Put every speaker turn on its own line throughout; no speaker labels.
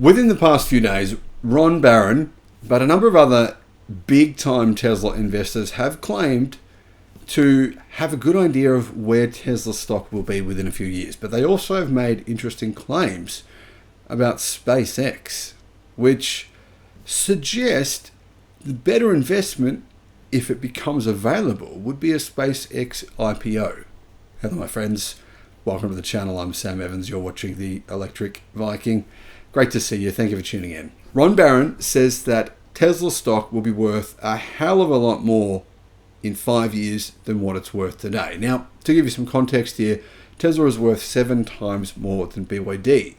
Within the past few days, Ron Barron, but a number of other big-time Tesla investors have claimed to have a good idea of where Tesla stock will be within a few years. But they also have made interesting claims about SpaceX, which suggest the better investment, if it becomes available, would be a SpaceX IPO. Hello, my friends. Welcome to the channel. I'm Sam Evans. You're watching the Electric Viking. Great to see you. Thank you for tuning in. Ron Barron says that Tesla stock will be worth a hell of a lot more in 5 years than what it's worth today. Now, to give you some context here, Tesla is worth 7 times more than BYD.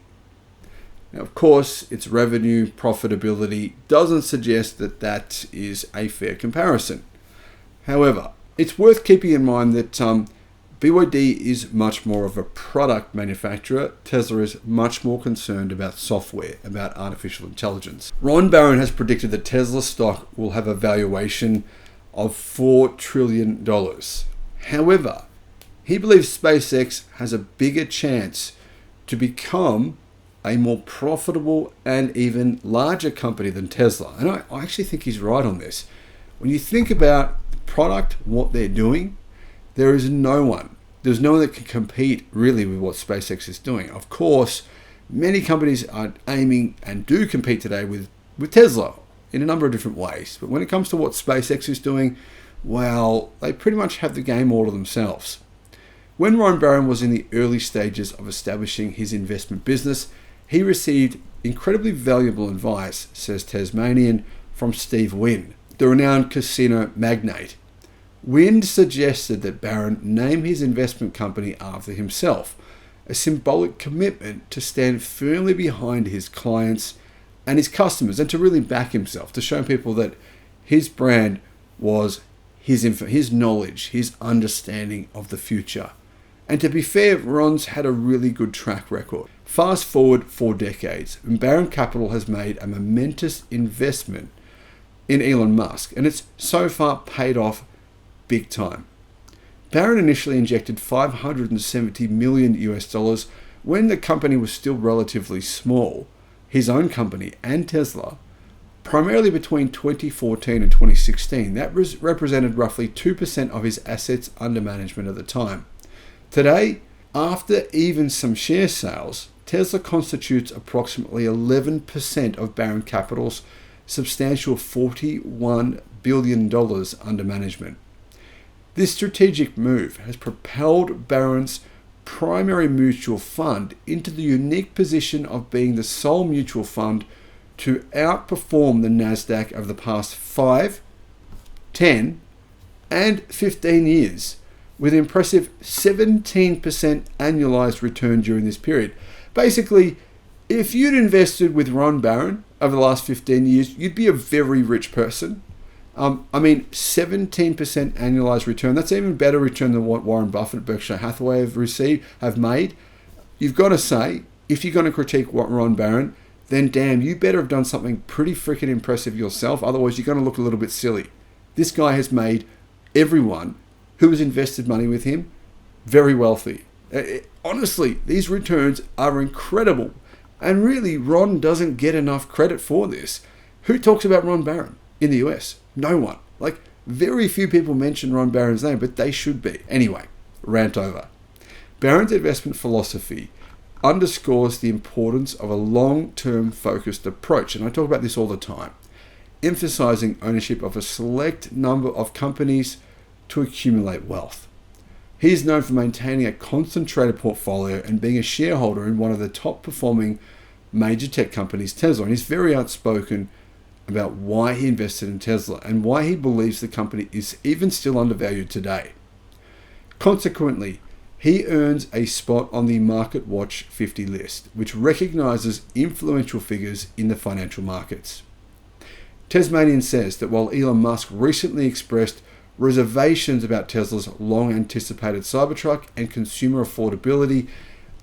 Now, of course, its revenue profitability doesn't suggest that that is a fair comparison. However, it's worth keeping in mind that BYD is much more of a product manufacturer. Tesla is much more concerned about software, about artificial intelligence. Ron Barron has predicted that Tesla stock will have a valuation of $4 trillion. However, he believes SpaceX has a bigger chance to become a more profitable and even larger company than Tesla. And I actually think he's right on this. When you think about the product, what they're doing, there's no one that can compete really with what SpaceX is doing. Of course, many companies are aiming and do compete today with Tesla in a number of different ways. But when it comes to what SpaceX is doing, well, they pretty much have the game all to themselves. When Ron Barron was in the early stages of establishing his investment business, he received incredibly valuable advice, says Tasmanian, from Steve Wynn, the renowned casino magnate. Wynn suggested that Barron name his investment company after himself, a symbolic commitment to stand firmly behind his clients and his customers, and to really back himself, to show people that his brand was his knowledge, his understanding of the future. And to be fair, Ron's had a really good track record. Fast forward 4 decades, and Barron Capital has made a momentous investment in Elon Musk, and it's so far paid off big time. Barron initially injected $570 million US when the company was still relatively small, his own company and Tesla, primarily between 2014 and 2016. That represented roughly 2% of his assets under management at the time. Today, after even some share sales, Tesla constitutes approximately 11% of Barron Capital's substantial $41 billion under management. This strategic move has propelled Barron's primary mutual fund into the unique position of being the sole mutual fund to outperform the Nasdaq over the past 5, 10, and 15 years, with an impressive 17% annualized return during this period. Basically, if you'd invested with Ron Barron over the last 15 years, you'd be a very rich person. 17% annualized return. That's even better return than what Warren Buffett at Berkshire Hathaway have made. You've got to say, if you're going to critique what Ron Barron, then damn, you better have done something pretty freaking impressive yourself. Otherwise, you're going to look a little bit silly. This guy has made everyone who has invested money with him very wealthy. Honestly, these returns are incredible. And really, Ron doesn't get enough credit for this. Who talks about Ron Barron in the US? No one. Like, very few people mention Ron Barron's name, but they should be. Anyway, rant over. Barron's investment philosophy underscores the importance of a long-term focused approach, and I talk about this all the time, emphasizing ownership of a select number of companies to accumulate wealth. He is known for maintaining a concentrated portfolio and being a shareholder in one of the top-performing major tech companies, Tesla, and he's very outspoken about why he invested in Tesla and why he believes the company is even still undervalued today. Consequently, he earns a spot on the Market Watch 50 list, which recognizes influential figures in the financial markets. Tasmanian says that while Elon Musk recently expressed reservations about Tesla's long-anticipated Cybertruck and consumer affordability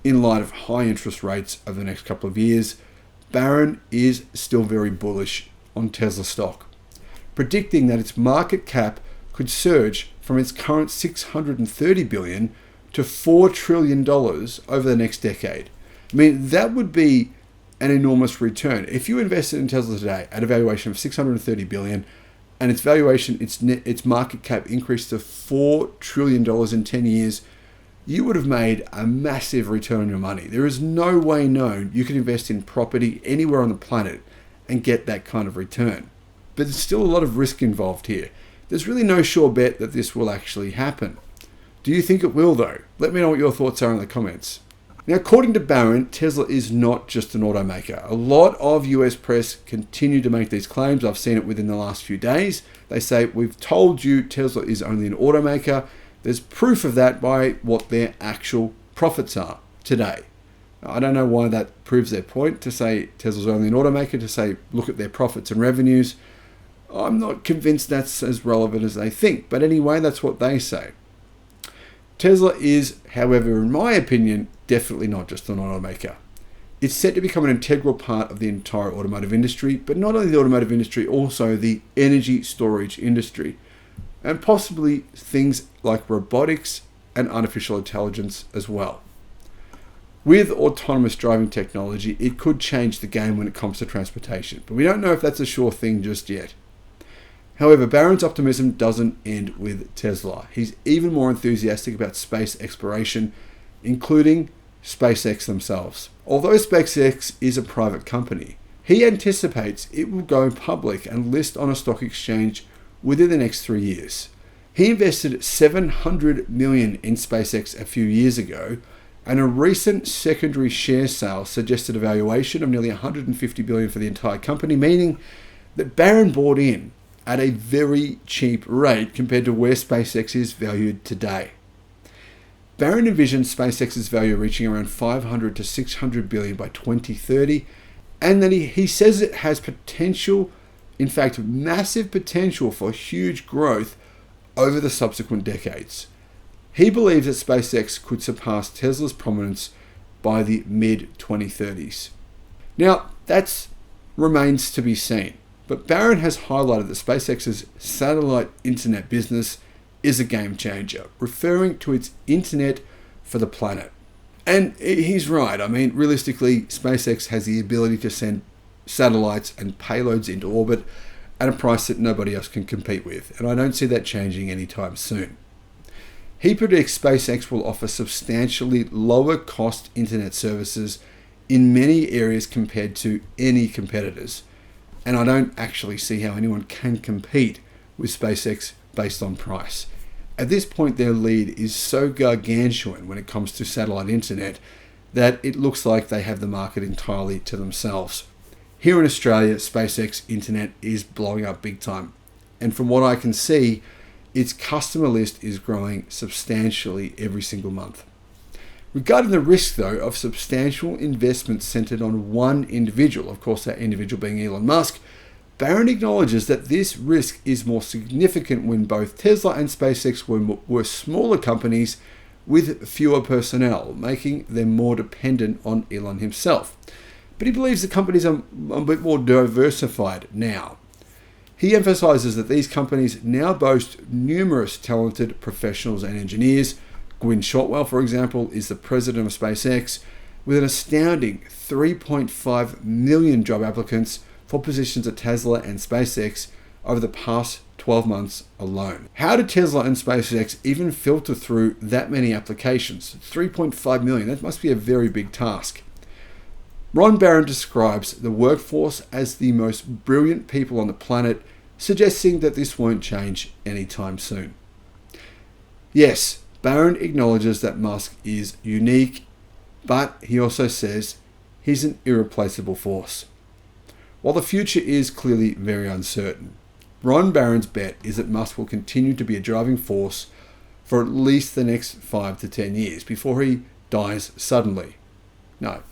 in light of high interest rates over the next couple of years, Barron is still very bullish on Tesla stock, predicting that its market cap could surge from its current $630 billion to $4 trillion over the next decade. I mean, that would be an enormous return. If you invested in Tesla today at a valuation of $630 billion and its valuation, its market cap increased to $4 trillion in 10 years, you would have made a massive return on your money. There is no way known you can invest in property anywhere on the planet and get that kind of return. But there's still a lot of risk involved here. There's really no sure bet that this will actually happen. Do you think it will though? Let me know what your thoughts are in the comments. Now, according to Barron, Tesla is not just an automaker. A lot of US press continue to make these claims. I've seen it within the last few days. They say, we've told you Tesla is only an automaker. There's proof of that by what their actual profits are today. I don't know why that proves their point, to say Tesla's only an automaker, to say look at their profits and revenues. I'm not convinced that's as relevant as they think, but anyway, that's what they say. Tesla is, however, in my opinion, definitely not just an automaker. It's set to become an integral part of the entire automotive industry, but not only the automotive industry, also the energy storage industry, and possibly things like robotics and artificial intelligence as well. With autonomous driving technology, it could change the game when it comes to transportation, but we don't know if that's a sure thing just yet. However, Barron's optimism doesn't end with Tesla. He's even more enthusiastic about space exploration, including SpaceX themselves. Although SpaceX is a private company, he anticipates it will go public and list on a stock exchange within the next 3 years. He invested $700 million in SpaceX a few years ago, and a recent secondary share sale suggested a valuation of nearly $150 billion for the entire company, meaning that Barron bought in at a very cheap rate compared to where SpaceX is valued today. Barron envisions SpaceX's value reaching around 500 to 600 billion by 2030, and that he says it has potential, in fact, massive potential for huge growth over the subsequent decades. He believes that SpaceX could surpass Tesla's prominence by the mid-2030s. Now, that remains to be seen. But Barron has highlighted that SpaceX's satellite internet business is a game changer, referring to its internet for the planet. And he's right. I mean, realistically, SpaceX has the ability to send satellites and payloads into orbit at a price that nobody else can compete with, and I don't see that changing anytime soon. He predicts SpaceX will offer substantially lower cost internet services in many areas compared to any competitors. And I don't actually see how anyone can compete with SpaceX based on price. At this point, their lead is so gargantuan when it comes to satellite internet that it looks like they have the market entirely to themselves. Here in Australia, SpaceX internet is blowing up big time. And from what I can see, its customer list is growing substantially every single month. Regarding the risk, though, of substantial investment centered on one individual, of course that individual being Elon Musk, Barron acknowledges that this risk is more significant when both Tesla and SpaceX were smaller companies with fewer personnel, making them more dependent on Elon himself. But he believes the companies are a bit more diversified now. He emphasizes that these companies now boast numerous talented professionals and engineers. Gwynne Shotwell, for example, is the president of SpaceX, with an astounding 3.5 million job applicants for positions at Tesla and SpaceX over the past 12 months alone. How did Tesla and SpaceX even filter through that many applications? 3.5 million, that must be a very big task. Ron Barron describes the workforce as the most brilliant people on the planet, suggesting that this won't change anytime soon. Yes, Barron acknowledges that Musk is unique, but he also says he's an irreplaceable force. While the future is clearly very uncertain, Ron Barron's bet is that Musk will continue to be a driving force for at least the next 5 to 10 years before he dies suddenly. No,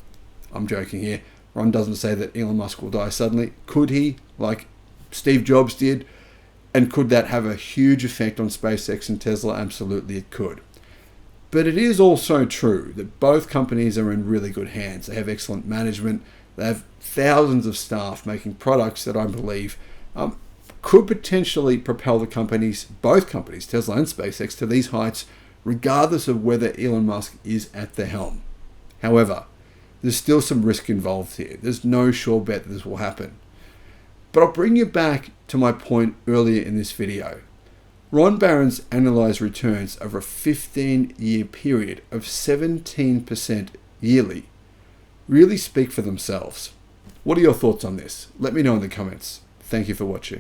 I'm joking here. Ron doesn't say that Elon Musk will die suddenly. Could he, like Steve Jobs did? And could that have a huge effect on SpaceX and Tesla? Absolutely it could. But it is also true that both companies are in really good hands. They have excellent management. They have thousands of staff making products that I believe could potentially propel the companies, both companies, Tesla and SpaceX, to these heights, regardless of whether Elon Musk is at the helm. However, there's still some risk involved here. There's no sure bet that this will happen. But I'll bring you back to my point earlier in this video. Ron Barron's analysed returns over a 15-year period of 17% yearly really speak for themselves. What are your thoughts on this? Let me know in the comments. Thank you for watching.